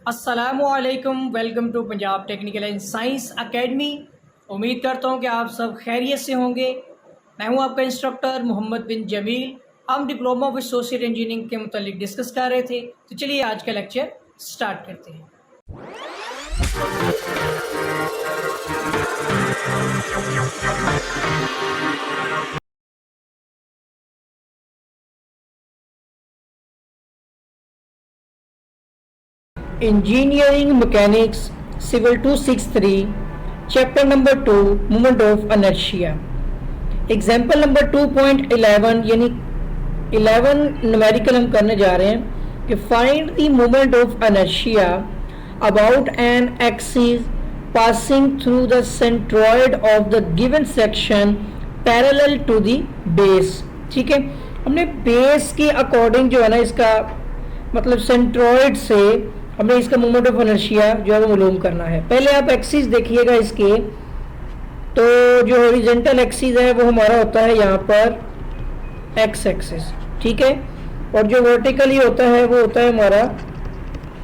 अस्सलामुअलैकुम, welcome to Punjab technical and science academy. उम्मीद करता हूँ कि आप सब खैरियत से होंगे। मैं हूँ आपका इंस्ट्रक्टर मोहम्मद बिन जमील। हम डिप्लोमा विद सोशल इंजीनियरिंग के मुतालिक डिस्कस कर रहे थे, तो चलिए आज का लेक्चर स्टार्ट करते हैं। Engineering mechanics civil 263 chapter number 2 movement of inertia. Example number 2.11 यानी 11 न्यूमेरिकल हम करने जा रहे हैं कि find the movement of inertia about an axis passing through the centroid of the given section parallel to the base. ठीक है, हमने बेस के अकॉर्डिंग जो है ना, इसका मतलब सेंट्रॉयड से हमने इसका मोमेंट ऑफ इनर्शिया जो है वो मालूम करना है। पहले आप एक्सिस देखिएगा इसके, तो जो हॉरिजॉन्टल एक्सिस है वो हमारा होता है यहाँ पर एक्स एक्सिस, ठीक है, और जो वर्टिकली होता है वो होता है हमारा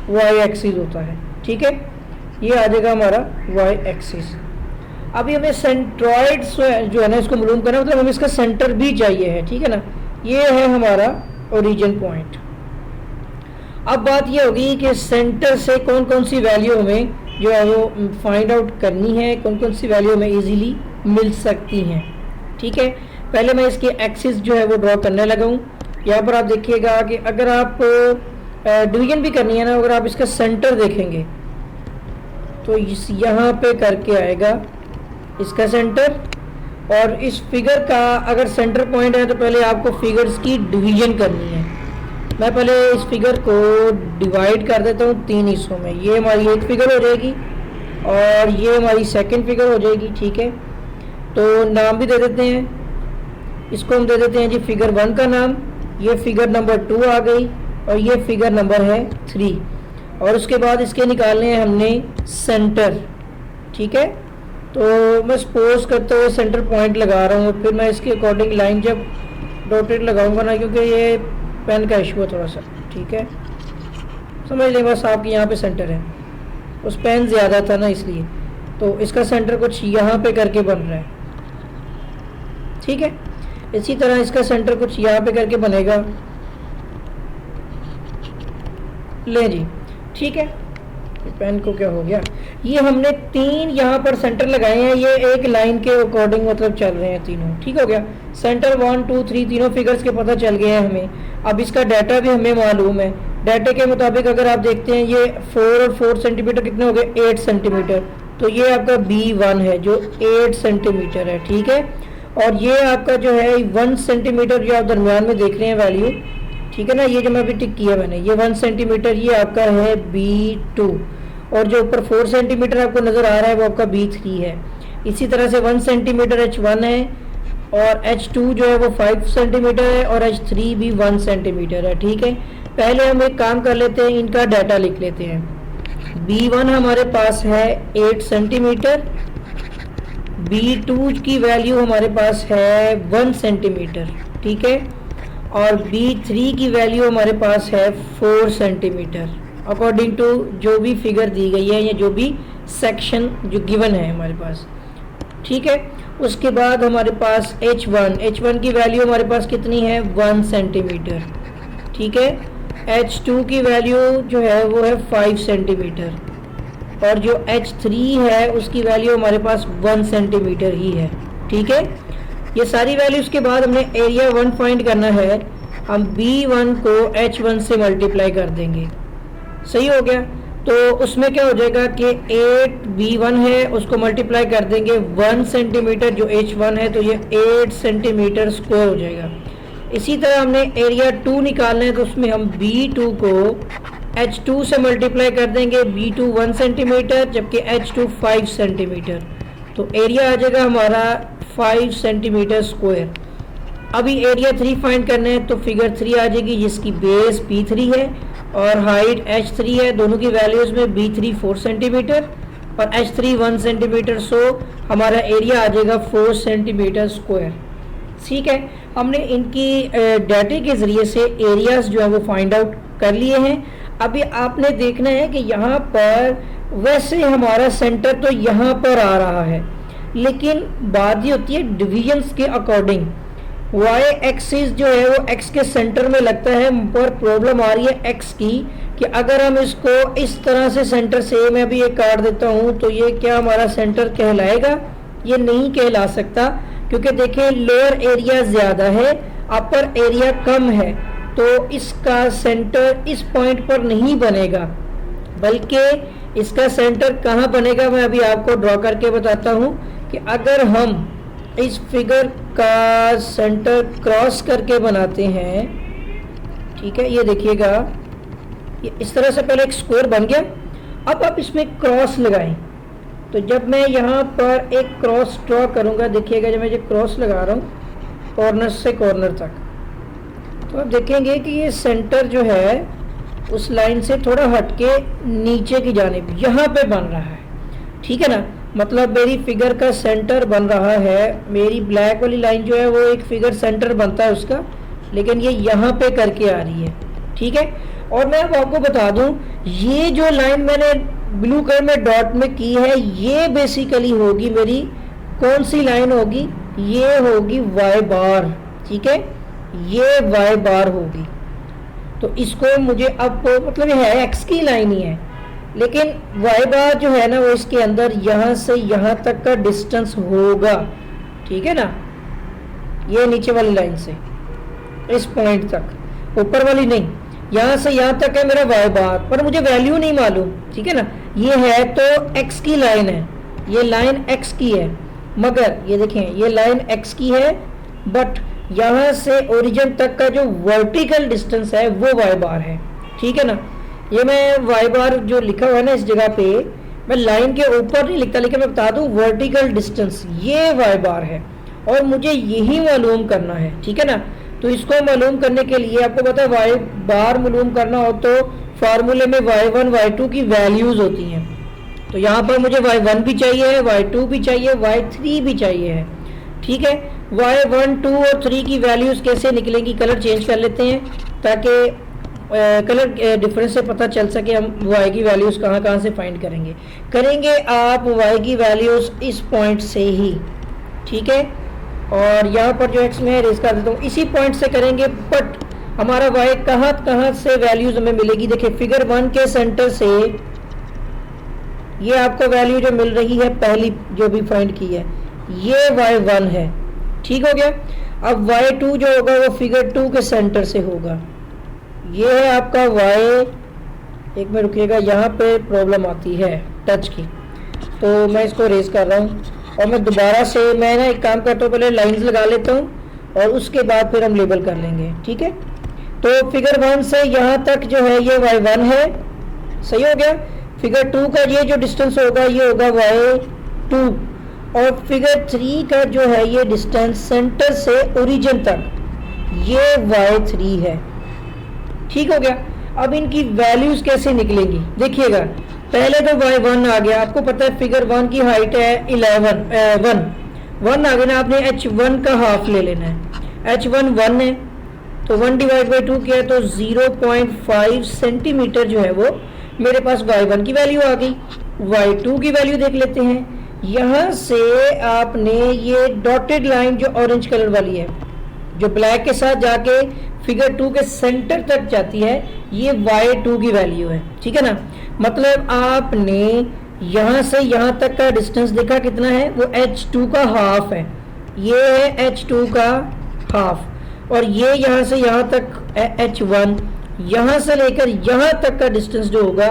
वाई एक्सिस होता है। ठीक है, ये आ जाएगा हमारा वाई एक्सिस। अभी हमें सेंट्रॉयड जो है ना इसको मालूम करना, मतलब हमें इसका सेंटर भी चाहिए है। ठीक है ना, ये है हमारा ओरिजिन पॉइंट। अब बात ये होगी कि सेंटर से कौन कौन सी वैल्यू हमें जो है वो फाइंड आउट करनी है, कौन कौन सी वैल्यू हमें इजीली मिल सकती हैं। ठीक है, पहले मैं इसकी एक्सिस जो है वो ड्रॉ करने लगा हूँ। यहाँ पर आप देखिएगा कि अगर आप डिवीजन भी करनी है ना, अगर आप इसका सेंटर देखेंगे तो इस यहाँ पे करके आएगा इसका सेंटर, और इस फिगर का अगर सेंटर पॉइंट है तो पहले आपको फिगर्स की डिवीजन करनी है। मैं पहले इस फिगर को डिवाइड कर देता हूँ 3 हिस्सों में। ये हमारी एक फिगर हो जाएगी और ये हमारी सेकंड फिगर हो जाएगी। ठीक है, तो नाम भी दे देते हैं, इसको हम दे देते हैं जी फिगर 1 का नाम, ये फिगर नंबर 2 आ गई और ये फिगर नंबर है 3, और उसके बाद इसके निकालने हैं हमने सेंटर। ठीक है, तो मैं सपोज करते हुए सेंटर पॉइंट लगा रहा हूँ, फिर मैं इसके अकॉर्डिंग लाइन जब डॉटेड लगाऊंगा ना, क्योंकि ये पेन का इशू है थोड़ा सा। ठीक है, समझ लें बस आपके यहाँ पे सेंटर है, उस पेन ज़्यादा था ना इसलिए, तो इसका सेंटर कुछ यहाँ पे करके बन रहा है। ठीक है, इसी तरह इसका सेंटर कुछ यहाँ पे करके बनेगा। ले जी, ठीक है, पेन को क्या हो गया, ये हमने 3 यहाँ पर सेंटर लगाए हैं, ये एक लाइन के अकॉर्डिंग मतलब चल रहे हैं तीनों। ठीक हो गया, सेंटर 1 2 3 तीनों फिगर्स के पता चल गए हैं हमें। अब इसका डाटा भी हमें मालूम है। डाटे के मुताबिक अगर आप देखते हैं ये 4 और 4 सेंटीमीटर कितने हो गए, 8 सेंटीमीटर, तो ये आपका B1 है जो 8 सेंटीमीटर है। ठीक है, और ये आपका जो है 1 सेंटीमीटर जो आप दरमियान में देख रहे हैं वैल्यू, ठीक है ना, ये जो मैं अभी टिक किया मैंने, ये 1 सेंटीमीटर ये आपका है B2, और जो ऊपर 4 सेंटीमीटर आपको नज़र आ रहा है वो आपका B3 है। इसी तरह से 1 सेंटीमीटर H1 है, और H2 जो है वो 5 सेंटीमीटर है, और H3 भी 1 सेंटीमीटर है। ठीक है, पहले हम एक काम कर लेते हैं, इनका डाटा लिख लेते हैं। B1 हमारे पास है 8 सेंटीमीटर, B2 की वैल्यू हमारे पास है 1 सेंटीमीटर। ठीक है, और B3 की वैल्यू हमारे पास है 4 सेंटीमीटर अकॉर्डिंग टू जो भी फिगर दी गई है या जो भी सेक्शन जो गिवन है हमारे पास। ठीक है, उसके बाद हमारे पास H1 की वैल्यू हमारे पास कितनी है, 1 सेंटीमीटर। ठीक है, H2 की वैल्यू जो है वो है 5 सेंटीमीटर, और जो H3 है उसकी वैल्यू हमारे पास 1 सेंटीमीटर ही है। ठीक है, ये सारी वैल्यूज़ के बाद हमने एरिया 1 फाइंड करना है। हम B1 को H1 से मल्टीप्लाई कर देंगे। सही हो गया, तो उसमें क्या हो जाएगा कि 8 B1 है उसको मल्टीप्लाई कर देंगे 1 सेंटीमीटर जो H1 है, तो ये 8 सेंटीमीटर स्क्वायर हो जाएगा। इसी तरह हमने एरिया 2 निकालना है, तो उसमें हम B2 को H2 से मल्टीप्लाई कर देंगे, B2 1 सेंटीमीटर जबकि H2 5 सेंटीमीटर, तो एरिया आ जाएगा हमारा 5 सेंटीमीटर स्क्वायर। अभी एरिया 3 फाइंड करना है, तो फिगर 3 आ जाएगी जिसकी बेस B3 है और हाइट H3 है। दोनों की वैल्यूज़ में B3 4 सेंटीमीटर और H3 1 सेंटीमीटर, सो हमारा एरिया आ जाएगा 4 सेंटीमीटर स्क्वायर। ठीक है, हमने इनकी डाटे के ज़रिए से एरियाज़ जो है वो फाइंड आउट कर लिए हैं। अभी आपने देखना है कि यहाँ पर वैसे हमारा सेंटर तो यहाँ पर आ रहा है, लेकिन बात ये होती है डिविजन्स के अकॉर्डिंग। वाई एक्सिस जो है वो एक्स के सेंटर में लगता है, पर प्रॉब्लम आ रही है एक्स की कि अगर हम इसको इस तरह से सेंटर से मैं भी ये काट देता हूँ तो ये क्या हमारा सेंटर कहलाएगा? ये नहीं कहला सकता, क्योंकि देखें लोअर एरिया ज़्यादा है, अपर एरिया कम है, तो इसका सेंटर इस पॉइंट पर नहीं बनेगा, बल्कि इसका सेंटर कहाँ बनेगा मैं अभी आपको ड्रॉ करके बताता हूँ कि अगर हम इस फिगर का सेंटर क्रॉस करके बनाते हैं, ठीक है, ये देखिएगा ये इस तरह से पहले एक स्क्वायर बन गया। अब आप इसमें क्रॉस लगाएं, तो जब मैं यहाँ पर एक क्रॉस ड्रॉ करूँगा, देखिएगा जब मैं ये क्रॉस लगा रहा हूँ कॉर्नर से कॉर्नर तक, तो आप देखेंगे कि ये सेंटर जो है उस लाइन से थोड़ा हटके नीचे की जानिब यहाँ पे बन रहा है, ठीक है ना। मतलब मेरी फिगर का सेंटर बन रहा है, मेरी ब्लैक वाली लाइन जो है वो एक फिगर सेंटर बनता है उसका, लेकिन ये यहाँ पे करके आ रही है, ठीक है। और मैं अब आपको बता दूं, ये जो लाइन मैंने ब्लू कलर में डॉट में की है, ये बेसिकली होगी मेरी कौन सी लाइन होगी? ये होगी वाई बार, ठीक है, ये वाई बार होगी। तो इसको मुझे अब मतलब ये है एक्स की लाइन ही है, लेकिन वाई बार जो है ना वो इसके अंदर यहाँ से यहाँ तक का डिस्टेंस होगा, ठीक है ना, ये नीचे वाली लाइन से इस पॉइंट तक, ऊपर वाली नहीं, यहाँ से यहाँ तक है मेरा वाई बार, पर मुझे वैल्यू नहीं मालूम, ठीक है ना। ये है तो एक्स की लाइन है, ये लाइन एक्स की है, मगर ये देखें ये लाइन एक्स की है, बट यहाँ से ओरिजिन तक का जो वर्टिकल डिस्टेंस है वो वाई बार है, ठीक है ना। ये मैं वाई बार जो लिखा हुआ है ना इस जगह पे, मैं लाइन के ऊपर नहीं लिखता, लेकिन मैं बता दूं वर्टिकल डिस्टेंस ये वाई बार है, और मुझे यही मालूम करना है, ठीक है ना। तो इसको मालूम करने के लिए आपको पता है वाई बार मालूम करना हो तो फार्मूले में y1 y2 की वैल्यूज होती हैं, तो यहाँ पर मुझे y1 भी चाहिए, y2 भी चाहिए, y3 भी चाहिए है, ठीक है। y1 2 और 3 की वैल्यूज कैसे निकलेंगी? कलर चेंज कर लेते हैं ताकि कलर डिफरेंस से पता चल सके हम y की वैल्यूज कहाँ से फाइंड करेंगे आप y की वैल्यूज इस पॉइंट से ही, ठीक है। और यहाँ पर जो x में रेस कर देता हूँ इसी पॉइंट से करेंगे, बट हमारा y कहाँ से वैल्यूज हमें मिलेगी? देखिए फिगर 1 के सेंटर से ये आपको वैल्यू जो मिल रही है पहली जो भी फाइंड की है ये y1 है, ठीक हो गया। अब y2 जो होगा वो फिगर 2 के सेंटर से होगा, ये है आपका y, एक में रुकिएगा, यहाँ पे प्रॉब्लम आती है टच की, तो मैं इसको रेस कर रहा हूँ और मैं दोबारा से मैं ना एक काम करता हूँ, पहले लाइंस लगा लेता हूँ और उसके बाद फिर हम लेबल कर लेंगे, ठीक है। तो फिगर 1 से यहाँ तक जो है ये y1 है, सही हो गया। फिगर 2 का ये जो डिस्टेंस होगा ये होगा y2, और फिगर 3 का जो है ये डिस्टेंस सेंटर से ओरिजिन तक ये y3 है, ठीक हो गया। अब इनकी वैल्यूज कैसे निकलेंगी देखिएगा, पहले तो y1 आ गया, आपको पता है फिगर 1 की हाइट है 1 आ गया ना, आपने h1 का हाफ ले लेना है, h1 1 है तो 1 डिवाइड बाई 2 किया तो 0.5 सेंटीमीटर जो है वो मेरे पास y1 की वैल्यू आ गई। y2 की वैल्यू देख लेते हैं, यहाँ से आपने ये डॉटेड लाइन जो ऑरेंज कलर वाली है जो ब्लैक के साथ जाके फिगर 2 के सेंटर तक जाती है, ये y2 की वैल्यू है, ठीक है ना। मतलब आपने यहाँ से यहाँ तक का डिस्टेंस देखा कितना है, वो h2 का हाफ है, ये है h2 का हाफ, और ये यहाँ से यहाँ तक h1, यहाँ से लेकर यहाँ तक का डिस्टेंस जो होगा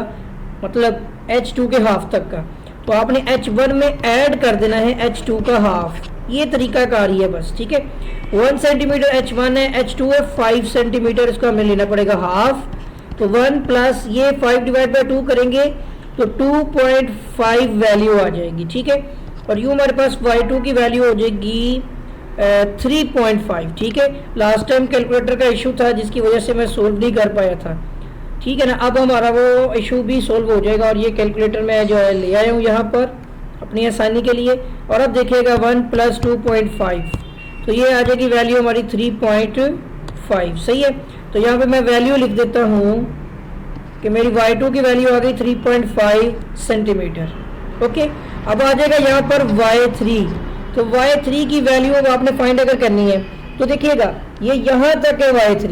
मतलब h2 के हाफ तक का, तो आपने h1 में ऐड कर देना है h2 का हाफ, ये तरीका कारी है बस, ठीक है। 1 सेंटीमीटर h1 है, h2 है 5 सेंटीमीटर, इसको हमें लेना पड़ेगा हाफ, तो 1 प्लस ये 5 डिवाइड बाई 2 करेंगे तो 2.5 वैल्यू आ जाएगी, ठीक है। और यूँ हमारे पास y2 की वैल्यू हो जाएगी 3.5, ठीक है। लास्ट टाइम कैलकुलेटर का इशू था जिसकी वजह से मैं सोल्व नहीं कर पाया था, ठीक है ना। अब हमारा वो इशू भी सोल्व हो जाएगा, और ये कैलकुलेटर मैं जो है ले आया हूँ यहाँ पर अपनी आसानी के लिए। और अब देखिएगा 1 प्लस 2.5, तो ये आ जाएगी वैल्यू हमारी 3.5, सही है। तो यहाँ पे मैं वैल्यू लिख देता हूँ कि मेरी y2 की वैल्यू आ गई 3.5 सेंटीमीटर। ओके, अब आ जाएगा यहाँ पर y3। तो y3 की वैल्यू अब आपने फाइंड अगर करनी है तो देखिएगा ये यहाँ तक है y3,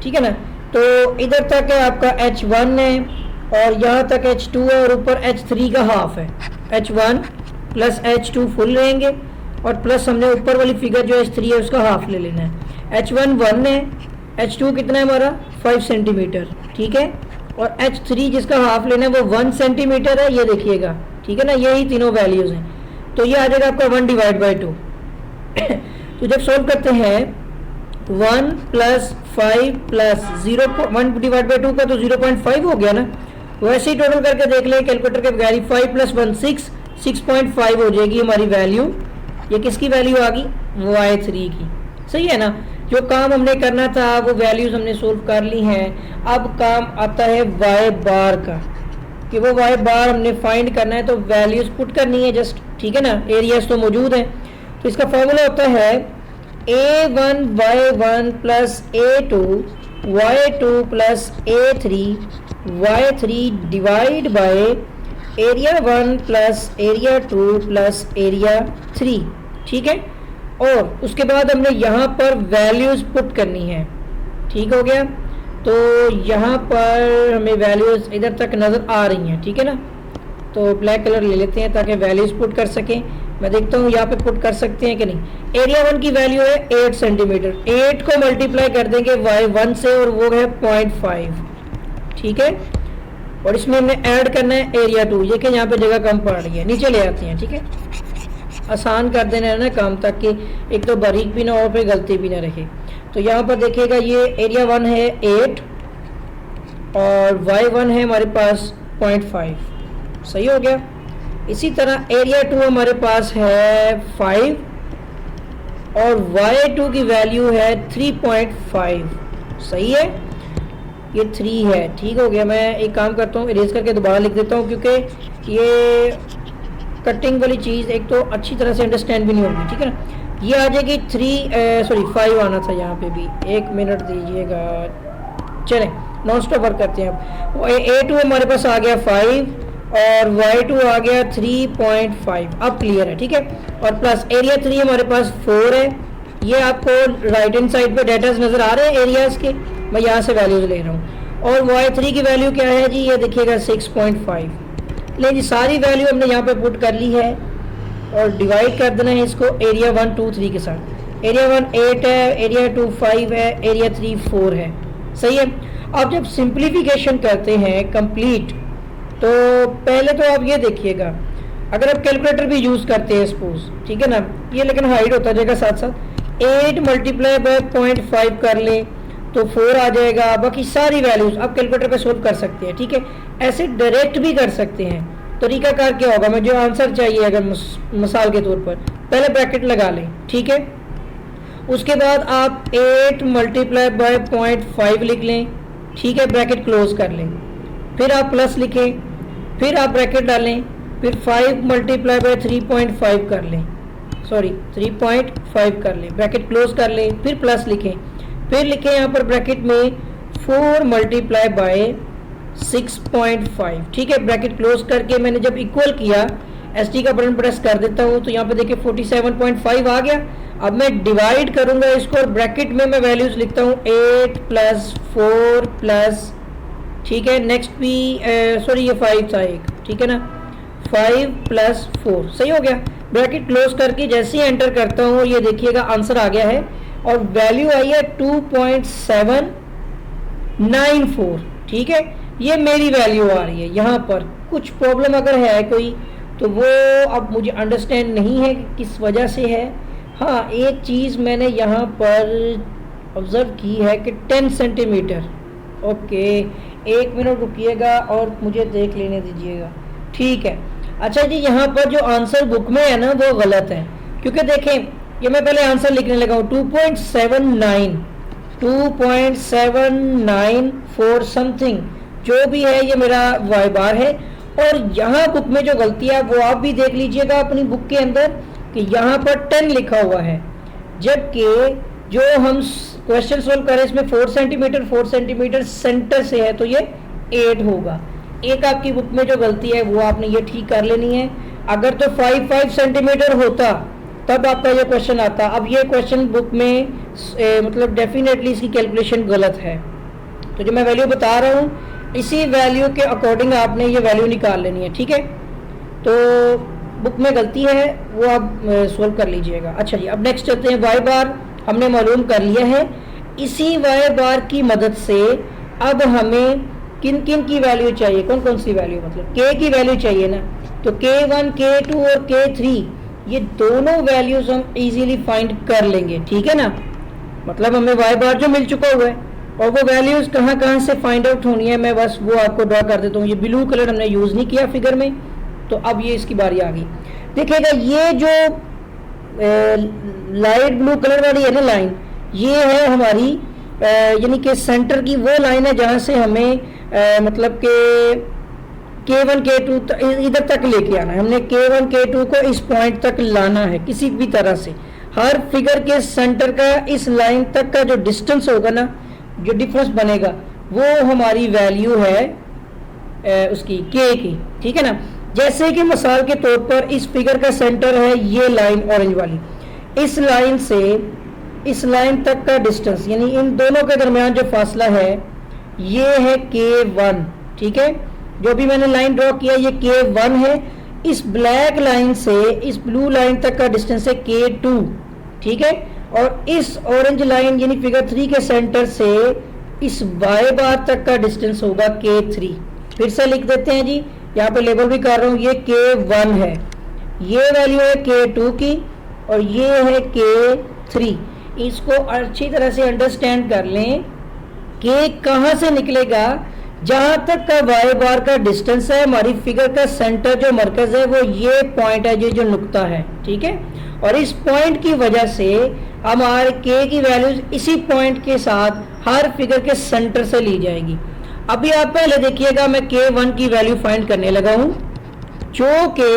ठीक है ना। तो इधर तक है आपका h1 है और यहाँ तक h2 है और ऊपर h3 का हाफ है। h1 प्लस h2 फुल रहेंगे और प्लस हमने ऊपर वाली फिगर जो h3 है उसका हाफ ले लेना है। h1 1 है, h2 कितना है हमारा 5 सेंटीमीटर, ठीक है, और h3 जिसका हाफ लेना है वो 1 सेंटीमीटर है, ये देखिएगा, ठीक है ना। यही तीनों वैल्यूज़ हैं, तो ये आ जाएगा आपका 1 डिवाइड बाई 2। तो जब सॉल्व करते हैं 1 प्लस 5 प्लस 0, 1 डिवाइड बाई 2 का तो 0.5 हो गया ना। वैसे ही टोटल करके देख लें कैलकुलेटर के बगैर, 5 प्लस 1 6, 6.5 हो जाएगी हमारी वैल्यू। ये किसकी वैल्यू आ गई, y3 की, सही है ना। जो काम हमने करना था वो वैल्यूज हमने सोल्व कर ली हैं। अब काम आता है y बार का, कि वो y बार हमने फाइंड करना है, तो वैल्यूज पुट करनी है जस्ट, ठीक है ना। एरियाज तो मौजूद हैं, तो इसका फॉर्मूला होता है a1 y1 plus a2 y2 plus a3 y3 divide by area 1 plus area 2 plus area 3, ठीक है। और उसके बाद हमने यहाँ पर वैल्यूज़ पुट करनी है, ठीक हो गया। तो यहाँ पर हमें वैल्यूज़ इधर तक नज़र आ रही हैं, ठीक है ना। तो ब्लैक कलर ले लेते हैं ताकि वैल्यूज़ पुट कर सकें। मैं देखता हूँ यहाँ पे पुट कर सकते हैं कि नहीं। एरिया 1 की वैल्यू है 8 सेंटीमीटर, 8 को मल्टीप्लाई कर देंगे y1 से और वो है 0.5, ठीक है। और इसमें हमने ऐड करना है एरिया 2, ये कि यहाँ पे जगह कम पड़ रही है, नीचे ले आते हैं, ठीक है। आसान कर देना है ना काम, ताकि एक तो बारीक भी ना हो फिर गलती भी ना रहे। तो यहाँ पर देखिएगा ये एरिया 1 है 8 और y1 है हमारे पास 0.5, सही हो गया। इसी तरह एरिया 2 हमारे पास है 5 और y2 की वैल्यू है 3.5, सही है, ये 3 है, ठीक हो गया। मैं एक काम करता हूँ, इरेज करके दोबारा लिख देता हूँ, क्योंकि ये कटिंग वाली चीज़ एक तो अच्छी तरह से अंडरस्टैंड भी नहीं होगी, ठीक है ना। ये आ जाएगी 5 आना था यहाँ पे भी, 1 मिनट दीजिएगा। चलें नॉन स्टॉप वर्क करते हैं। अब a2 हमारे पास आ गया 5 और y2 आ गया 3.5, अब क्लियर है, ठीक है। और प्लस एरिया 3 हमारे पास 4 है। ये आपको राइट हैंड साइड पे डेटाज नज़र आ रहे हैं एरियाज़ के, मैं यहाँ से वैल्यूज ले रहा हूँ। और y3 की वैल्यू क्या है जी, ये देखिएगा 6.5। लेकिन जी सारी वैल्यू हमने यहाँ पे पुट कर ली है और डिवाइड कर देना है इसको एरिया 1 2 3 के साथ। एरिया 1 8 है, एरिया 2 5 है, एरिया 3 4 है, सही है। अब जब सिंप्लीफिकेशन करते हैं कंप्लीट, तो पहले तो आप ये देखिएगा, अगर आप कैलकुलेटर भी यूज़ करते हैं सपोज, ठीक है ना, ये लेकिन हाइड होता जाएगा साथ साथ। 8 मल्टीप्लाई बाय 0.5 कर लें तो 4 आ जाएगा। बाकी सारी वैल्यूज आप कैलकुलेटर पे सोल्व कर सकते हैं, ठीक है। ऐसे डायरेक्ट भी कर सकते हैं। तरीकाकार क्या होगा, मुझे आंसर चाहिए अगर मिसाल के तौर पर, पहले ब्रैकेट लगा लें, ठीक है। उसके बाद आप 8 मल्टीप्लाई बाय 0.5 लिख लें, ठीक है, ब्रैकेट क्लोज कर लें। फिर आप प्लस लिखें, फिर आप ब्रैकेट डालें, फिर 5 मल्टीप्लाई बाय 3.5 कर लें, सॉरी 3.5 कर लें, ब्रैकेट क्लोज कर लें, फिर प्लस लिखें, फिर लिखें यहाँ पर ब्रैकेट में 4 मल्टीप्लाई बाय 6.5, ठीक है। ब्रैकेट क्लोज करके मैंने जब इक्वल किया, एसटी का बटन प्रेस कर देता हूँ तो यहाँ पे देखिए 47.5 आ गया। अब मैं डिवाइड करूँगा इसको और ब्रैकेट में मैं वैल्यूज लिखता हूँ 8 प्लस 4 प्लस, ठीक है, नेक्स्ट भी सॉरी ये 5 था एक, ठीक है ना, 5 प्लस 4, सही हो गया। ब्रैकेट क्लोज करके जैसे ही एंटर करता हूँ ये देखिएगा आंसर आ गया है और वैल्यू आई है 2.794, ठीक है। ये मेरी वैल्यू आ रही है। यहाँ पर कुछ प्रॉब्लम अगर है कोई तो वो अब मुझे अंडरस्टैंड नहीं है कि किस वजह से है। हाँ, एक चीज़ मैंने यहाँ पर ऑब्ज़र्व की है कि 10 सेंटीमीटर, ओके, 1 मिनट रुकिएगा और मुझे देख लेने दीजिएगा, ठीक है। अच्छा जी, यहाँ पर जो आंसर बुक में है ना वो गलत है, क्योंकि देखें ये मैं पहले आंसर लिखने लगा हूँ 2.79 समथिंग जो भी है, ये मेरा वाई बार है। और यहाँ बुक में जो गलती है वो आप भी देख लीजिएगा अपनी बुक के अंदर कि यहाँ पर 10 लिखा हुआ है, जबकि जो हम क्वेश्चन सोल्व करें इसमें 4 सेंटीमीटर सेंटर से है, तो ये 8 होगा। एक आपकी बुक में जो गलती है वो आपने ये ठीक कर लेनी है। अगर तो 5 सेंटीमीटर होता तब आपका ये क्वेश्चन आता। अब ये क्वेश्चन बुक में मतलब डेफिनेटली इसकी कैलकुलेशन गलत है। तो जो मैं वैल्यू बता रहा हूँ इसी वैल्यू के अकॉर्डिंग आपने ये वैल्यू निकाल लेनी है, ठीक है। तो बुक में गलती है वो आप सोल्व कर लीजिएगा। अच्छा जी, अब नेक्स्ट चलते हैं। वाई बार हमने मालूम कर लिया है। इसी वाई बार की मदद से अब हमें किन किन की वैल्यू चाहिए, कौन कौन सी वैल्यू, मतलब के की वैल्यू चाहिए ना। तो K1, K2 और K3 ये दोनों वैल्यूज हम इजीली फाइंड कर लेंगे, ठीक है ना। मतलब हमें वाई बार जो मिल चुका हुआ है और वो वैल्यूज कहाँ कहाँ से फाइंड आउट होनी है मैं बस वो आपको ड्रॉ कर देता हूँ। ये ब्लू कलर हमने यूज़ नहीं किया फिगर में, तो अब ये इसकी बारी आ गई। देखिएगा ये जो लाइट ब्लू कलर वाली है ना लाइन, ये है हमारी यानी कि सेंटर की वो लाइन है जहाँ से हमें मतलब के K1 K2 इधर तक लेके आना है। हमने K1 K2 को इस पॉइंट तक लाना है किसी भी तरह से। हर फिगर के सेंटर का इस लाइन तक का जो डिस्टेंस होगा ना, जो डिफरेंस बनेगा वो हमारी वैल्यू है उसकी K की, ठीक है ना। जैसे कि मिसाल के तौर पर इस फिगर का सेंटर है ये लाइन ऑरेंज वाली, इस लाइन से इस लाइन तक का डिस्टेंस यानी इन दोनों के दरमियान जो फासला है ये है K1, ठीक है। जो भी मैंने लाइन ड्रॉ किया ये K1 है। इस ब्लैक लाइन से इस ब्लू लाइन तक का डिस्टेंस है K2, ठीक है। और इस ऑरेंज लाइन यानी फिगर 3 के सेंटर से इस वाई बार तक का डिस्टेंस होगा K3। फिर से लिख देते हैं जी, यहाँ पे लेबल भी कर रहा हूँ। ये K1 है, ये वैल्यू है K2 की और ये है K3। इसको अच्छी तरह से अंडरस्टैंड कर लें कि कहाँ से निकलेगा। जहाँ तक का वाई बार का डिस्टेंस है हमारी फिगर का सेंटर जो मरकज है वो ये पॉइंट है, ये जो नुक्ता है, ठीक है। और इस पॉइंट की वजह से हमारे K की वैल्यूज इसी पॉइंट के साथ हर फिगर के सेंटर से ली जाएगी। अभी आप पहले देखिएगा मैं K1 की वैल्यू फाइंड करने लगा हूँ जो कि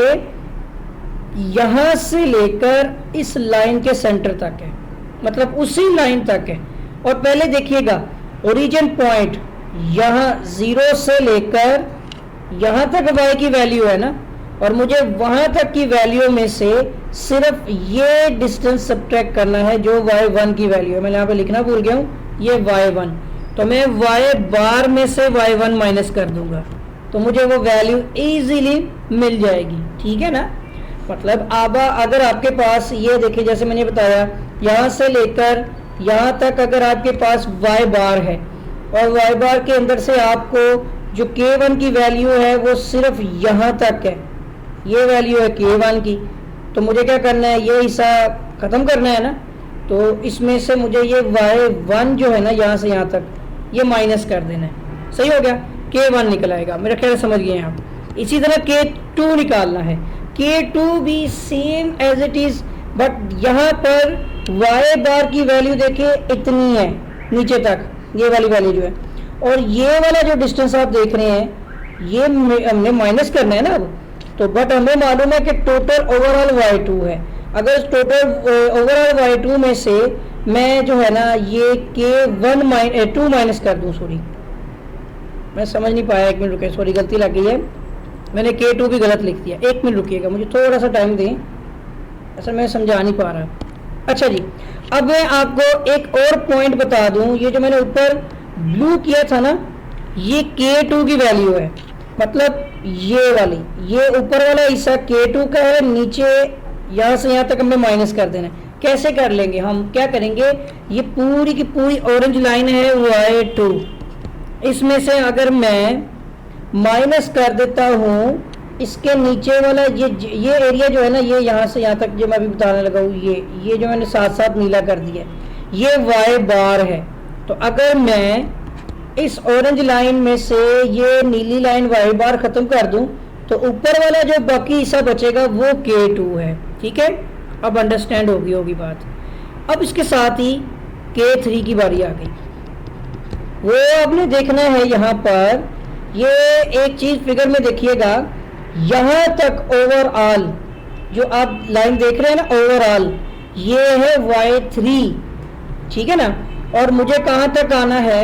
यहाँ से लेकर इस लाइन के सेंटर तक है, मतलब उसी लाइन तक है। और पहले देखिएगा ओरिजिन पॉइंट यहाँ 0 से लेकर यहाँ तक y की वैल्यू है ना, और मुझे वहाँ तक की वैल्यू में से सिर्फ ये डिस्टेंस सब्ट्रैक्ट करना है जो y1 की वैल्यू है। मैं यहाँ पे लिखना भूल गया हूँ, ये y1, तो मैं y बार में से y1 माइनस कर दूंगा तो मुझे वो वैल्यू इजीली मिल जाएगी, ठीक है ना। मतलब अब अगर आपके पास ये देखिए जैसे मैंने बताया यहाँ से लेकर यहाँ तक अगर आपके पास y बार है और y बार के अंदर से आपको जो K1 की वैल्यू है वो सिर्फ यहाँ तक है, ये वैल्यू है K1 की, तो मुझे क्या करना है ये हिस्सा ख़त्म करना है ना। तो इसमें से मुझे ये y1 जो है ना यहाँ से यहाँ तक ये माइनस कर देना है। सही हो गया, K1 निकल आएगा, मेरा ख्याल समझ गए आप। इसी तरह K2 निकालना है। K2 भी same as it is, but यहाँ पर y बार की वैल्यू देखिए इतनी है नीचे तक, ये वाली वैल्यू जो है, और ये वाला जो डिस्टेंस आप देख रहे हैं ये हमने माइनस करना है ना अब। तो बट हमें मालूम है कि टोटल ओवरऑल y2 है। अगर टोटल ओवरऑल y2 में से मैं जो है ना ये K2 माइनस कर दूं, सॉरी मैं समझ नहीं पाया, 1 मिनट रुके, सॉरी गलती लग गई है, मैंने K2 भी गलत लिख दिया। 1 मिनट रुकिएगा, मुझे थोड़ा सा टाइम दें, ऐसा मैं समझा नहीं पा रहा। अच्छा जी, अब मैं आपको एक और पॉइंट बता दूं, ये जो मैंने ऊपर ब्लू किया था ना ये K2 की वैल्यू है, मतलब ये वाली, ये ऊपर वाला हिस्सा K2 का है, नीचे यहाँ से यहाँ तक हमें माइनस कर देना है। कैसे कर लेंगे हम, क्या करेंगे, ये पूरी की पूरी ऑरेंज लाइन है y2, इसमें से अगर मैं माइनस कर देता हूँ इसके नीचे वाला ये एरिया जो है ना, ये यहाँ से यहाँ तक जो मैं अभी बताने लगा हूँ, ये जो मैंने साथ साथ नीला कर दिया ये y बार है। तो अगर मैं इस ऑरेंज लाइन में से ये नीली लाइन y बार ख़त्म कर दूं तो ऊपर वाला जो बाकी हिस्सा बचेगा वो K2 है, ठीक है। अब अंडरस्टैंड होगी बात। अब इसके साथ ही K3 की बारी आ गई। वो आपने देखना है यहाँ पर, ये एक चीज़ फिगर में देखिएगा, यहाँ तक ओवरऑल जो आप लाइन देख रहे हैं ना ओवरऑल, ये है y3, ठीक है ना। और मुझे कहाँ तक आना है,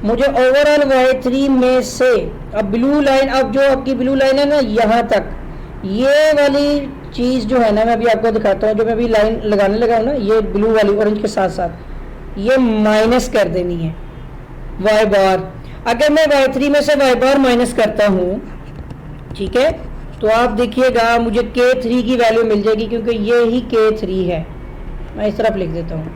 मुझे ओवरऑल y3 में से, अब ब्लू लाइन, अब जो आपकी ब्लू लाइन है ना यहाँ तक, ये वाली चीज़ जो है ना, मैं अभी आपको दिखाता हूँ, जो मैं अभी लाइन लगाने लगा हूँ ना, ये ब्लू वाली ऑरेंज के साथ साथ ये माइनस कर देनी है y बार। अगर मैं y3 में से y बार माइनस करता हूँ, ठीक है, तो आप देखिएगा मुझे K3 की वैल्यू मिल जाएगी, क्योंकि ये ही K3 है। मैं इस तरफ लिख देता हूँ,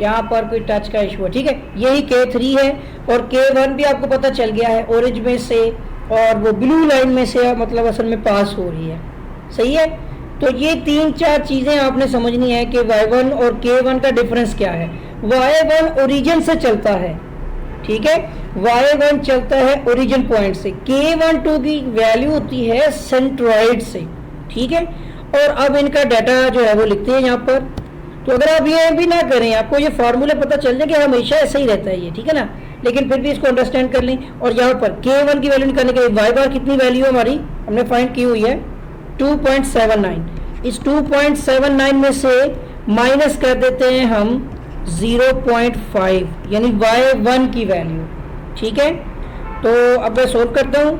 यहाँ पर कोई टच का इशू है, ठीक है, यही K3 है। और K1 भी आपको पता चल गया है, ऑरेंज में से और वो ब्लू लाइन में से, मतलब असल में पास हो रही है, सही है। तो ये 3-4 चीज़ें आपने समझनी है कि y1 और K1 का डिफरेंस क्या है। y1 ओरिजिन से चलता है, ठीक है, y1 चलता है ओरिजिन पॉइंट से, K12 की वैल्यू होती है सेंट्रॉइड से, ठीक है। और अब इनका डाटा जो है वो लिखते हैं यहाँ पर। तो अगर आप ये भी ना करें, आपको ये फार्मूला पता चल जाए कि हमेशा ऐसा ही रहता है ये, ठीक है ना, लेकिन फिर भी इसको अंडरस्टैंड कर लें। और यहाँ पर K1 की वैल्यू निकालने के लिए y बार कितनी वैल्यू है हमारी, हमने फाइंड की हुई है 2.79। इस 2.79 में से माइनस कर देते हैं हम 0.5, यानी y1 की वैल्यू, ठीक है। तो अब मैं सोल्व करता हूँ,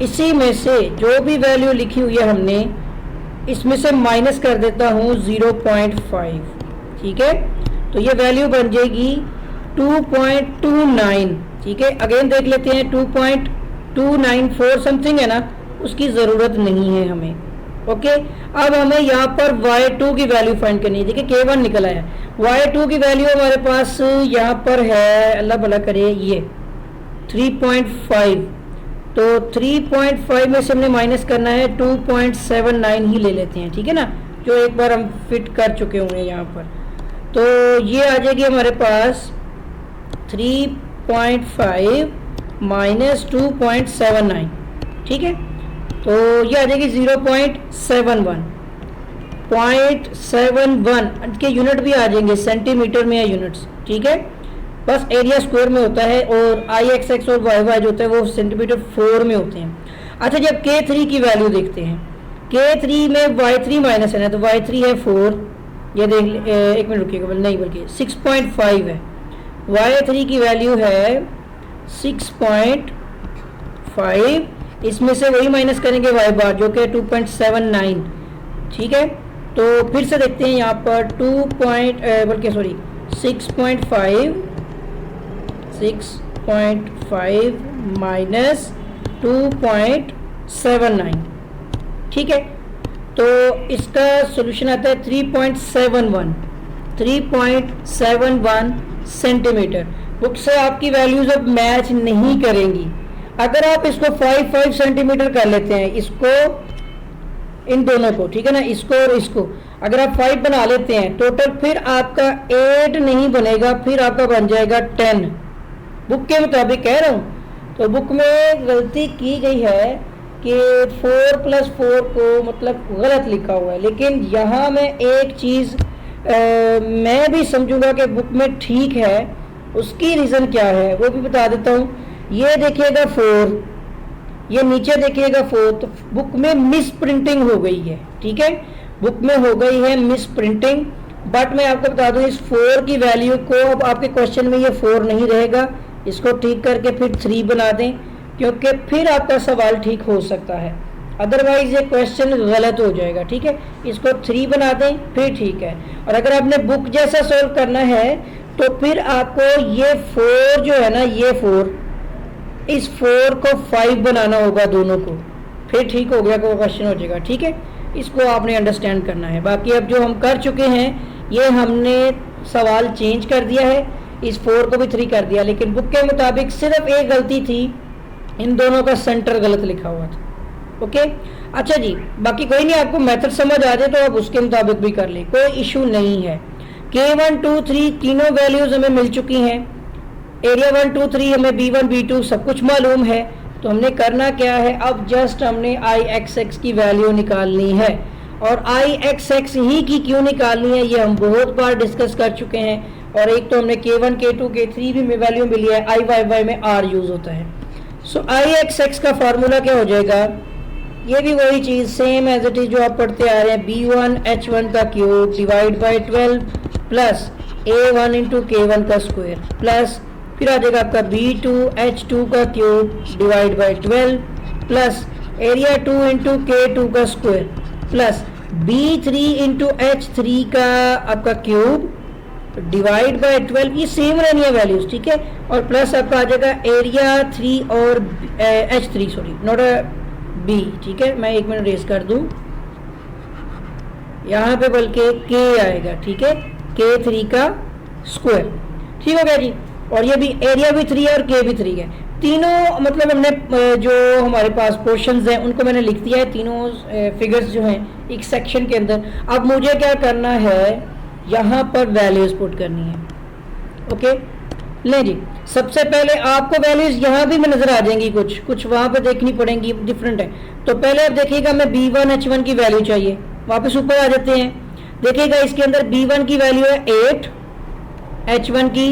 इसी में से जो भी वैल्यू लिखी हुई है हमने, इसमें से माइनस कर देता हूँ 0.5, ठीक है। तो ये वैल्यू बन जाएगी 2.29, ठीक है। अगेन देख लेते हैं, 2.294 समथिंग है ना, उसकी ज़रूरत नहीं है हमें, ओके। अब हमें यहाँ पर y2 की वैल्यू फाइंड करनी है। देखिए K1 निकल आया, y2 की वैल्यू हमारे पास यहाँ पर है, अल्लाह भला करे, ये 3.5। तो 3.5 में से हमने माइनस करना है 2.79 ही ले लेते हैं, ठीक है ना, जो एक बार हम फिट कर चुके होंगे यहाँ पर। तो ये आ जाएगी हमारे पास 3.5 माइनस 2.79, ठीक है। तो ये आ जाएगी 0.71। 0.71 के यूनिट भी आ जाएंगे, सेंटीमीटर में है यूनिट्स, ठीक है। बस एरिया स्क्वायर में होता है, और IXX और YY जो होता है वो सेंटीमीटर 4 में होते हैं। अच्छा, जब K3 की वैल्यू देखते हैं, K3 में y3 माइनस है ना, तो y3 है 4, ये देख, एक मिनट रुकिएगा, नहीं बल्कि 6.5 है, y3 की वैल्यू है 6.5, इसमें से वही माइनस करेंगे y बार जो कि 2.79, ठीक है। तो फिर से देखते हैं यहाँ पर 6.5 माइनस 2.79, ठीक है। तो इसका सोल्यूशन आता है 3.71 सेंटीमीटर। बुक से आपकी वैल्यूज अब मैच नहीं करेंगी। अगर आप इसको 5 सेंटीमीटर कर लेते हैं, इसको, इन दोनों को, ठीक है ना, इसको और इसको, अगर आप 5 बना लेते हैं टोटल, फिर आपका 8 नहीं बनेगा, फिर आपका बन जाएगा 10, बुक के मुताबिक कह रहा हूँ। तो बुक में गलती की गई है कि 4+4 को मतलब गलत लिखा हुआ है, लेकिन यहाँ मैं एक चीज़ मैं भी समझूंगा कि बुक में ठीक है, उसकी रीज़न क्या है वो भी बता देता हूँ। ये देखिएगा 4, ये नीचे देखिएगा 4, तो बुक में मिस प्रिंटिंग हो गई है, ठीक है, बुक में हो गई है मिस प्रिंटिंग। बट मैं आपको बता दूं, इस 4 की वैल्यू को, अब आपके क्वेश्चन में ये 4 नहीं रहेगा, इसको ठीक करके फिर 3 बना दें, क्योंकि फिर आपका सवाल ठीक हो सकता है, अदरवाइज ये क्वेश्चन गलत हो जाएगा, ठीक है। इसको 3 बना दें, फिर ठीक है। और अगर आपने बुक जैसा सोल्व करना है तो फिर आपको ये 4 जो है ना, ये 4, इस 4 को 5 बनाना होगा दोनों को, फिर ठीक हो गया, कोई क्वेश्चन हो जाएगा, ठीक है। इसको आपने अंडरस्टैंड करना है। बाकी अब जो हम कर चुके हैं, ये हमने सवाल चेंज कर दिया है, इस 4 को भी 3 कर दिया, लेकिन बुक के मुताबिक सिर्फ एक गलती थी, इन दोनों का सेंटर गलत लिखा हुआ था, ओके। अच्छा जी, बाकी कोई नहीं, आपको मेथड समझ आ जाए तो आप उसके मुताबिक भी कर लें, कोई इशू नहीं है। K1 2 3 तीनों वैल्यूज हमें मिल चुकी हैं, एरिया 1 2 3 हमें B1 B2 सब कुछ मालूम है। तो हमने करना क्या है, अब जस्ट हमने IXX की वैल्यू निकालनी है, और IXX ही की क्यों निकालनी है ये हम बहुत बार डिस्कस कर चुके हैं। और एक तो हमने K1 K2 K3 भी वैल्यू मिली है, IYY में R यूज़ होता है। सो IXX का फार्मूला क्या हो जाएगा, ये भी वही चीज़ सेम एज इट इज़ जो आप पढ़ते आ रहे हैं, B1 H1 का cube divide by 12 plus A1 into K1 का स्क्वायर प्लस फिर आ जाएगा आपका B2H2 का cube divide by 12 plus area 2 into K2 का square plus B3 into H3 का आपका क्यूब डिवाइड बाय 12, ये सेम रहनी है वैल्यूज, ठीक है। और प्लस आपका आ जाएगा एरिया 3 और H3, sorry not a B, ठीक है। मैं 1 मिनट रेस कर दूं यहाँ पे, बल्कि K आएगा, ठीक है, K3 का स्क्वायर, ठीक हो गया जी। और ये भी एरिया भी 3 है और K भी 3 है। तीनों मतलब हमने जो हमारे पास पोर्शंस हैं उनको मैंने लिख दिया है, तीनों फिगर्स जो हैं एक सेक्शन के अंदर। अब मुझे क्या करना है, यहाँ पर वैल्यूज पुट करनी है, ओके। ले जी, सबसे पहले आपको वैल्यूज यहाँ भी में नजर आ जाएंगी, कुछ वहाँ पर देखनी पड़ेंगी, डिफरेंट है। तो पहले आप देखिएगा, मैं B1H1 की वैल्यू चाहिए, वापस ऊपर आ जाते हैं। देखिएगा इसके अंदर B1 की वैल्यू है 8, H1 की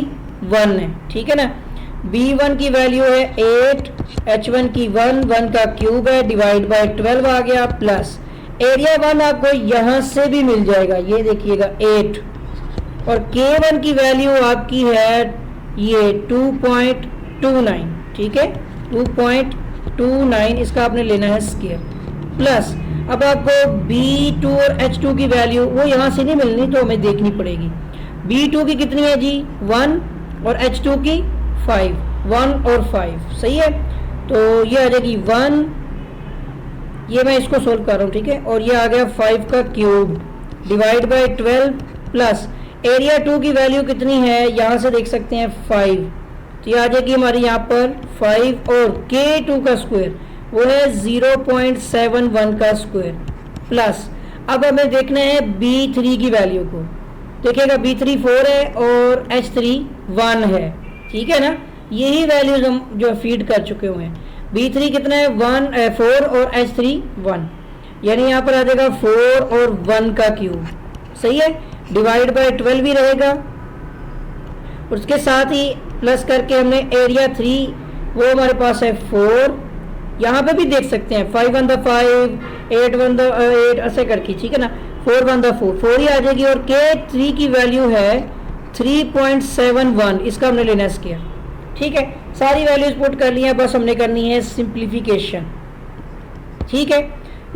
1 है, ठीक है ना। B1 की वैल्यू है 8, H1 की 1 का क्यूब है डिवाइड बाय 12 आ गया प्लस एरिया 1 आपको यहाँ से भी मिल जाएगा, ये देखिएगा 8, और K1 की वैल्यू आपकी है ये 2.29, ठीक है, 2.29, इसका आपने लेना है स्क्वायर प्लस अब आपको B2 और H2 की वैल्यू वो यहाँ से नहीं मिलनी, तो हमें देखनी पड़ेगी। B2 की कितनी है जी 1 और H2 की 5, 1 और 5, सही है। तो ये आ जाएगी 1, ये मैं इसको सोल्व कर रहा हूँ, ठीक है, और ये आ गया 5 का cube divide by 12 plus area 2 की वैल्यू कितनी है, यहाँ से देख सकते हैं 5, तो ये आ जाएगी हमारी यहाँ पर 5 और K2 का स्क्वायर वो है 0.71 का स्क्वायर प्लस अब हमें देखना है B3 की वैल्यू को। देखिएगा B3 4 है और H3 1 है, ठीक है ना। यही वैल्यूज हम जो फीड कर चुके हुए हैं। B3 कितना है 4 और H3 1, यानी यहाँ पर आ जाएगा 4 और 1 का क्यूब, सही है, डिवाइड बाय 12 भी रहेगा। उसके साथ ही प्लस करके हमने एरिया 3 वो हमारे पास है 4, यहाँ पे भी देख सकते हैं 5 1 द 5, 8 1 द 8 ऐसे करके, ठीक है ना, 4 1 द 4 ही आ जाएगी। और K3 की वैल्यू है 3.71, इसका हमने लेना है स्क्वायर, ठीक है। सारी वैल्यूज पुट कर ली है, बस हमने करनी है सिंप्लीफिकेशन, ठीक है।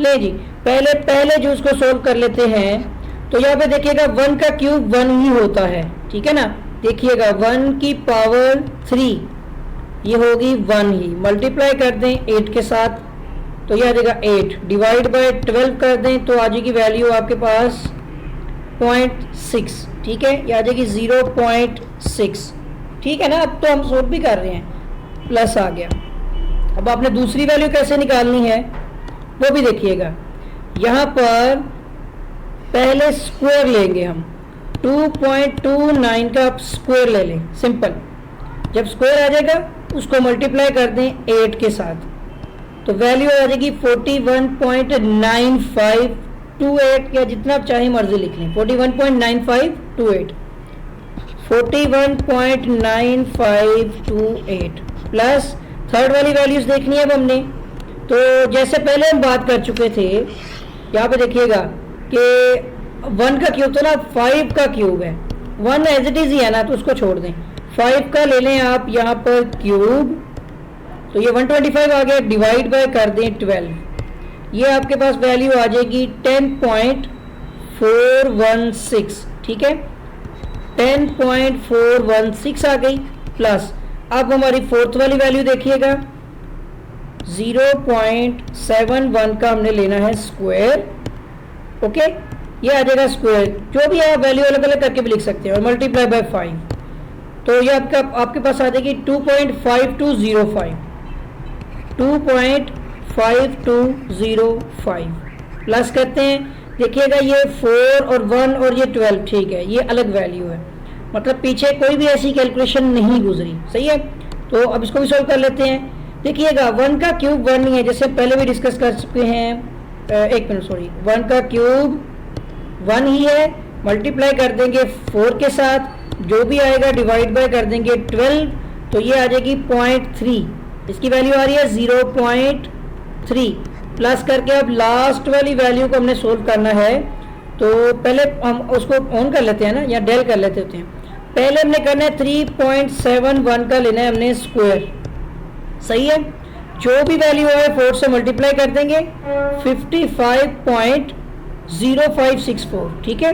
ले जी, पहले जो उसको सोल्व कर लेते हैं। तो यहाँ पे देखिएगा 1 का क्यूब 1 ही होता है, ठीक है ना। देखिएगा 1 की पावर 3 ये होगी 1 ही, मल्टीप्लाई कर दें 8 के साथ तो ये आ जाएगा 8 डिवाइड बाय 12 कर दें तो आ जाएगी वैल्यू आपके पास 0.6, ठीक है, ये आ जाएगी 0.6, ठीक है ना। अब तो हम सोल्व भी कर रहे हैं, प्लस आ गया। अब आपने दूसरी वैल्यू कैसे निकालनी है वो भी देखिएगा। यहाँ पर पहले स्क्वायर लेंगे हम, 2.29 का स्क्वायर ले लें, सिंपल। जब स्क्वायर आ जाएगा उसको मल्टीप्लाई कर दें 8 के साथ तो वैल्यू आ जाएगी 41.9528, या जितना आप चाहे मर्जी लिख लें, 41.9528, 41.9528 प्लस थर्ड वाली वैल्यूज देखनी है अब हमने। तो जैसे पहले हम बात कर चुके थे, यहाँ पे देखिएगा कि 1 का क्यूब तो ना 5 का क्यूब है, 1 एज इट इज ही है ना, तो उसको छोड़ दें, 5 का ले लें आप यहाँ पर क्यूब, तो ये 125 आ गया, डिवाइड बाय कर दें 12, ये आपके पास वैल्यू आ जाएगी 10.416, ठीक है, 10.416 आ गई। प्लस अब हमारी फोर्थ वाली वैल्यू देखिएगा 0.71 का हमने लेना है स्क्वायर, ओके, ये आ जाएगा स्क्वायर, जो भी आप वैल्यू अलग अलग करके भी लिख सकते हैं, और मल्टीप्लाई बाय 5 तो ये आपके पास आ जाएगी 2.5205, 2.5205 प्लस करते हैं। देखिएगा ये 4 और 1 और ये 12, ठीक है, ये अलग वैल्यू है, मतलब पीछे कोई भी ऐसी कैलकुलेशन नहीं गुजरी, सही है। तो अब इसको भी सॉल्व कर लेते हैं। देखिएगा 1 का क्यूब 1 ही है, जैसे पहले भी डिस्कस कर चुके हैं, 1 मिनट सॉरी, 1 का क्यूब 1 ही है, मल्टीप्लाई कर देंगे 4 के साथ, जो भी आएगा डिवाइड बाय कर देंगे 12, तो ये आ जाएगी 0.3, इसकी वैल्यू आ रही है 0.3 प्लस करके अब लास्ट वाली वैल्यू को हमने सोल्व करना है। तो पहले हम उसको ऑन कर लेते हैं ना, या डेल कर लेते होते हैं, पहले हमने करना है 3.71 का लेना है हमने स्क्वायर, सही है। जो भी वैल्यू है 4 से मल्टीप्लाई कर देंगे 55.0564, ठीक है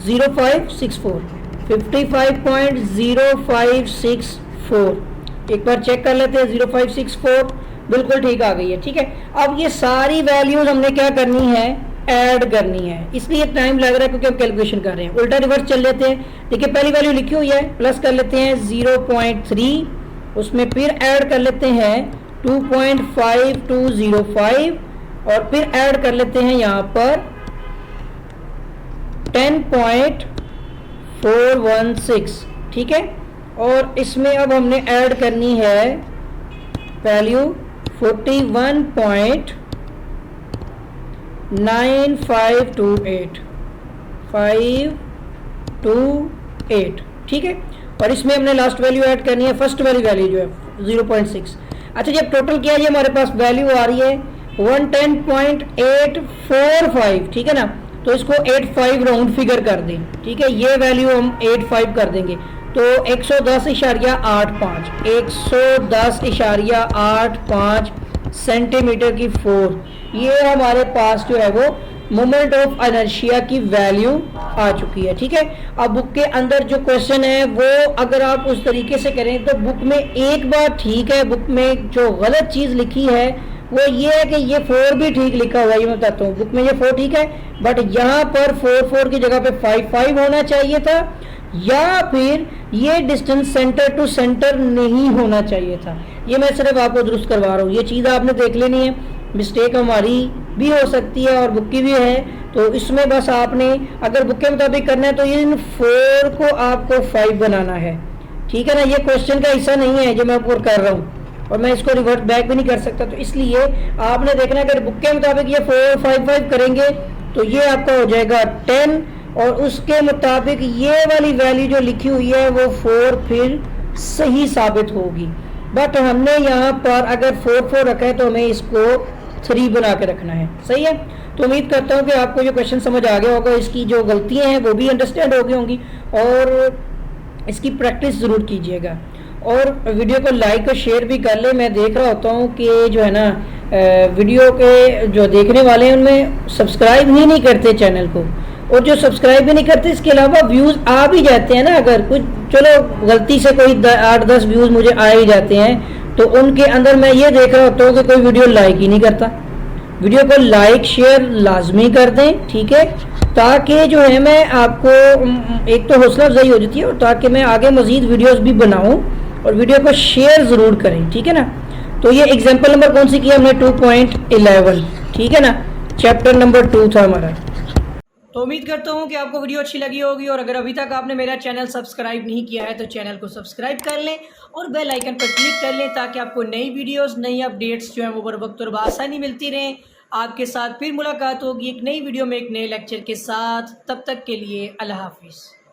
0564 55.0564। एक बार चेक कर लेते हैं 0564 बिल्कुल ठीक आ गई है, ठीक है। अब ये सारी वैल्यूज हमने क्या करनी है, ऐड करनी है, इसलिए टाइम लग रहा है क्योंकि हम कैलकुलेशन कर रहे हैं। उल्टा रिवर्स चल लेते हैं, देखिए पहली वैल्यू लिखी हुई है, प्लस कर लेते हैं 0.3, उसमें फिर ऐड कर लेते हैं 2.5205 और फिर ऐड कर लेते हैं यहाँ पर 10.416, ठीक है। और इसमें अब हमने ऐड करनी है वैल्यू 41.9528, ठीक है। और इसमें हमने लास्ट वैल्यू ऐड करनी है, फर्स्ट वाली वैल्यू जो है 0.6। अच्छा जब टोटल किया जाए हमारे पास वैल्यू आ रही है 110.845, ठीक है ना। तो इसको 85 राउंड फिगर कर दें, ठीक है। ये वैल्यू हम 85 कर देंगे तो 110.85 110.85 सेंटीमीटर की 4, ये हमारे पास जो है वो मोमेंट ऑफ इनर्शिया की वैल्यू आ चुकी है, ठीक है। अब बुक के अंदर जो क्वेश्चन है वो अगर आप उस तरीके से करें तो बुक में एक बार ठीक है, बुक में जो गलत चीज़ लिखी है वो ये है कि ये 4 भी ठीक लिखा हुआ है, ये मैं बताता हूँ। बुक में ये 4 ठीक है, बट यहाँ पर 4 की जगह पे 5 होना चाहिए था, या फिर ये डिस्टेंस सेंटर टू सेंटर नहीं होना चाहिए था। ये मैं सिर्फ आपको दुरुस्त करवा रहा हूँ, ये चीज़ आपने देख लेनी है। मिस्टेक हमारी भी हो सकती है और बुक की भी है, तो इसमें बस आपने अगर बुक के मुताबिक करना है तो ये इन 4 को आपको 5 बनाना है, ठीक है ना। ये क्वेश्चन का हिस्सा नहीं है जो मैं आपको कर रहा हूँ और मैं इसको रिवर्ट बैक भी नहीं कर सकता, तो इसलिए आपने देखना है अगर बुक के मुताबिक ये 4 5 5 करेंगे तो ये आपका हो जाएगा 10 और उसके मुताबिक ये वाली वैल्यू जो लिखी हुई है वो 4 फिर सही साबित होगी। बट हमने यहाँ पर अगर 4 रखा है तो हमें इसको 3 बना के रखना है, सही है। तो उम्मीद करता हूँ कि आपको ये क्वेश्चन समझ आ गया होगा, इसकी जो गलतियाँ हैं वो भी अंडरस्टैंड हो गई होंगी और इसकी प्रैक्टिस ज़रूर कीजिएगा। और वीडियो को लाइक और शेयर भी कर ले। मैं देख रहा होता हूँ कि जो है ना वीडियो के जो देखने वाले हैं उनमें सब्सक्राइब ही नहीं करते चैनल को, और जो सब्सक्राइब भी नहीं करते इसके अलावा व्यूज़ आ भी जाते हैं ना, अगर कुछ चलो गलती से कोई 8-10 व्यूज़ मुझे आ ही जाते हैं तो उनके अंदर मैं ये देख रहा होता हूँ कि कोई वीडियो लाइक ही नहीं करता। वीडियो को लाइक शेयर लाजमी कर दें, ठीक है, ताकि जो है मैं आपको एक तो हौसला अफजाई हो जाती है और ताकि मैं आगे मज़ीद वीडियोस भी बनाऊं, और वीडियो को शेयर ज़रूर करें, ठीक है ना। तो ये एग्जांपल नंबर कौन सी किया हमने 2.11, ठीक है ना, चैप्टर नंबर 2 था हमारा। तो उम्मीद करता हूँ कि आपको वीडियो अच्छी लगी होगी, और अगर अभी तक आपने मेरा चैनल सब्सक्राइब नहीं किया है तो चैनल को सब्सक्राइब कर लें और बेल आइकन पर क्लिक कर लें ताकि आपको नई वीडियोस नई अपडेट्स जो है वो बर वक्त और बआसानी मिलती रहें। आपके साथ फिर मुलाकात होगी एक नई वीडियो में एक नए लेक्चर के साथ, तब तक के लिए अल्लाह हाफिज़।